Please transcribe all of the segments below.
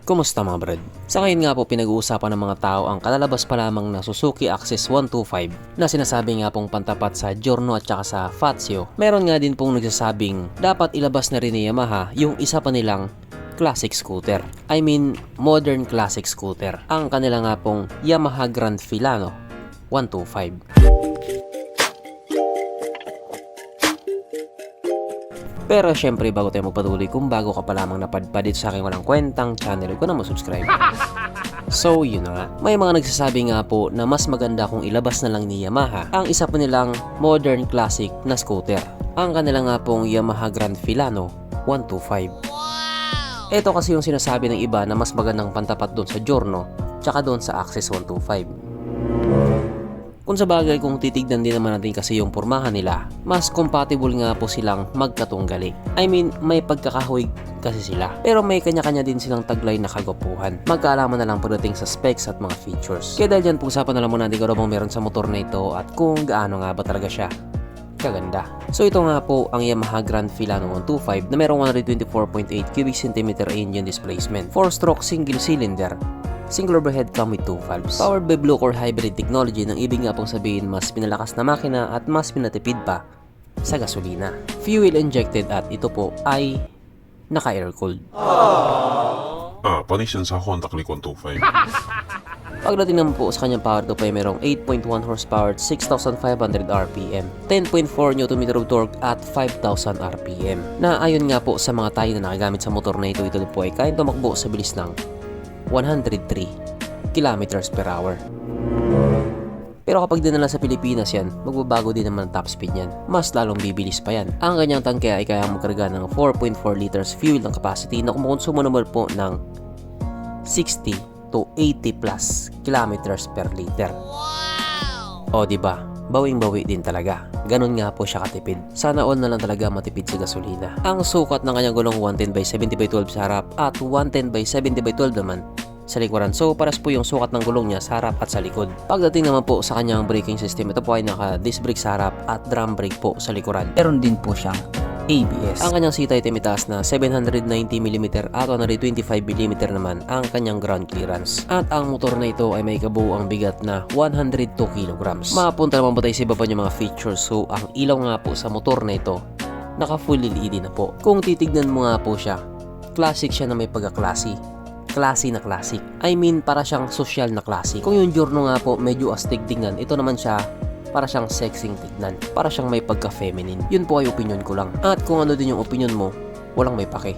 Kumusta mga brad? Sa ngayon nga po pinag-uusapan ng mga tao ang kalalabas pa lamang na Suzuki Axis 125 na sinasabi nga pong pantapat sa Giorno at saka sa Fazio. Meron nga din pong nagsasabing dapat ilabas na rin ni Yamaha yung isa pa nilang classic scooter. I mean modern classic scooter. Ang kanila nga pong Yamaha Grand Filano 125. Pero syempre bago tayo magpatuloy, kung bago ka pa lamang napadpad dito sa aking walang kwentang channel, huwag ko na subscribe. So yun na nga, may mga nagsasabi nga po na mas maganda kung ilabas na lang ni Yamaha ang isa pa nilang modern classic na scooter. Ang kanila nga pong Yamaha Grand Filano 125. Ito kasi yung sinasabi ng iba na mas magandang pantapat doon sa Giorno tsaka doon sa Axis 125. Kung sa bagay, kung titignan din naman natin kasi yung pormahan nila, mas compatible nga po silang magkatunggali. I mean, may pagkakahuig kasi sila. Pero may kanya-kanya din silang taglay na kagwapuhan. Magkaalaman na lang pagdating sa specs at mga features. Kaya dahil dyan, pag-usapan na lang muna natin kung ano bang meron sa motor na ito at kung gaano nga ba talaga siya kaganda. So ito nga po ang Yamaha Grand Filano 125 na merong 124.8 cubic centimeter engine displacement, 4-stroke single cylinder, single overhead come with 2 valves. Powered by Blue Core Hybrid Technology, nang ibig nga pong sabihin mas pinalakas na makina at mas pinatipid pa sa gasolina. Fuel injected at ito po ay naka-air cooled. Panis yan sa Honda Click 125. Pagdating naman po sa kanyang power to ay merong 8.1 horsepower at 6,500 RPM, 10.4 Nm of torque at 5,000 RPM. Na ayon nga po sa mga tayo na nakagamit sa motor na ito po ay kayang tumakbo sa bilis ng 103 km/h. Pero kapag dinala sa Pilipinas yan, magbabago din naman ang top speed niyan. Mas lalong bibilis pa yan. Ang kanyang tangke ay kayang magkarga ng 4.4 liters fuel ng capacity na kumukonsumo naman po ng 60 to 80 plus kilometers per liter. O diba? Bawing-bawi din talaga. Ganon nga po siya katipid. Sana all na lang talaga matipid sa gasolina. Ang sukat ng kanyang gulong 110/70/12 sa harap at 110/70/12 naman sa likuran. So paras po yung sukat ng gulong niya sa harap at sa likod. Pagdating naman po sa kanyang braking system, ito po ay naka disc brake sa harap at drum brake po sa likuran. Meron din po siyang ABS. Ang kanyang seat height ay mitaas na 790mm at 125mm naman ang kanyang ground clearance. At ang motor na ito ay may kabuuang bigat na 102 kg. Mapunta naman po tayo sa iba pa niyang mga features. So ang ilaw nga po sa motor na ito, naka full LED na po. Kung titignan mo nga po siya, classic siya na may pagka-classy. Classy na classic. I mean, para siyang social na classic. Kung yung Giorno nga po medyo astig tingnan, ito naman siya para siyang sexing tignan, para siyang may pagka-feminine. Yun po ay opinion ko lang. At kung ano din yung opinion mo, walang may pake.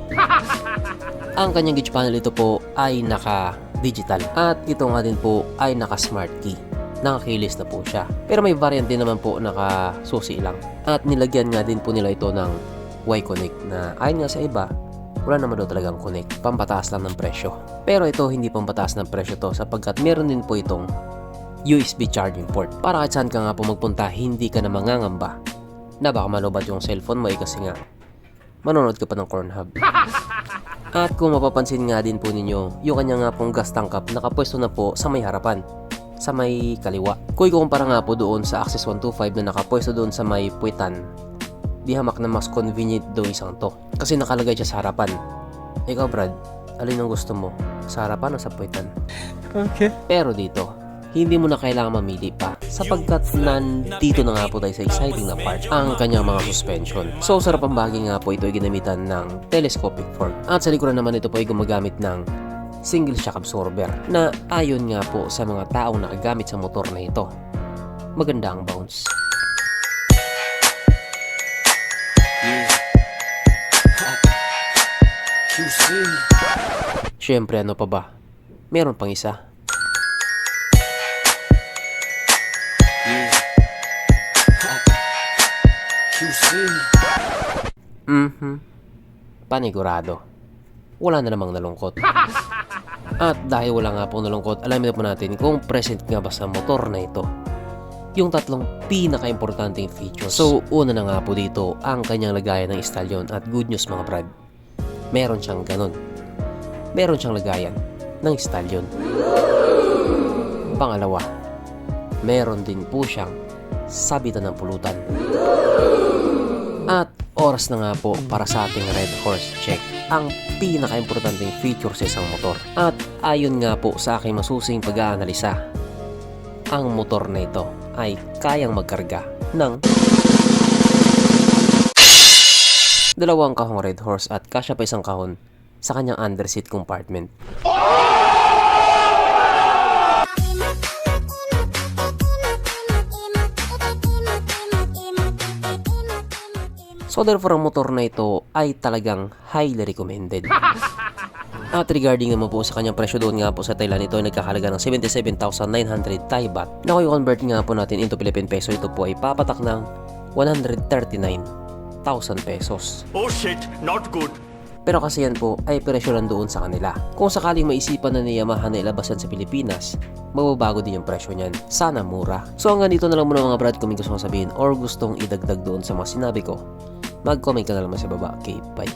Ang kanyang gauge panel ito po ay naka-digital. At ito nga din po ay naka-smart key. Naka-keyless na po siya. Pero may variant din naman po naka-susi lang. At nilagyan nga din po nila ito ng Y-Connect na ayon nga sa iba, wala naman daw talagang connect. Pampataas lang ng presyo. Pero ito hindi pampataas ng presyo to sapagkat meron din po itong USB charging port. Para kahit saan ka nga po magpunta, hindi ka na mangangamba na baka malubat yung cellphone mo kasi nga manonood ka pa ng Pornhub. At kung mapapansin nga din po ninyo, yung kanya nga pong gas tank cap nakapwesto na po sa may harapan, sa may kaliwa. Kung ikukumpara nga po doon sa Axis 125 na nakapwesto doon sa may puwitan, di hamak na mas convenient doon isang to. Kasi nakalagay siya sa harapan. Ikaw Brad, alin ang gusto mo? Sa harapan o sa puwitan? Okay. Pero dito, hindi mo na kailangan mamili pa sapagkat nandito na nga po tayo sa exciting na part, ang kanyang mga suspension. So sarap ang bagay nga po ito ay ginamitan ng telescopic fork. At sa likuran naman ito po ay gumagamit ng single shock absorber na ayon nga po sa mga taong nakagamit sa motor na ito, maganda ang bounce. Syempre ano pa ba? Meron pang isa. Panigurado. Wala na namang nalungkot. At dahil wala nga pong nalungkot, alamin na po natin kung present nga ba sa motor na ito yung tatlong pinaka-importanting features. So, una na nga po dito ang kanyang lagayan ng istalyon. At good news mga brad, meron siyang ganun. Meron siyang lagayan ng istalyon. Pangalawa, meron din po siyang sabitan ng pulutan. At oras na nga po para sa ating Red Horse check, ang pinaka-importanting feature sa isang motor. At ayon nga po sa aking masusing pag-aanalisa, ang motor na ito ay kayang magkarga ng 2 kahong Red Horse at kasya pa isang kahon sa kanyang underseat compartment. So therefore, ang motor na ito ay talagang highly recommended. At regarding naman po sa kanyang presyo, doon nga po sa Thailand, ito ay nagkakalaga ng 77,900 Thai baht. Na kung i-convert nga po natin into Philippine peso, ito po ay papatak ng 139,000 pesos. Oh shit, not good. Pero kasi yan po ay presyo lang doon sa kanila. Kung sakaling maisipan na ni Yamaha na ilabasan sa Pilipinas, magbabago din yung presyo niyan. Sana mura. So hanggang dito na lang muna mga brad, kung may gusto kong sabihin or gustong idagdag doon sa mga sinabi ko, mag-comment ka na naman sa baba. Okay, bye.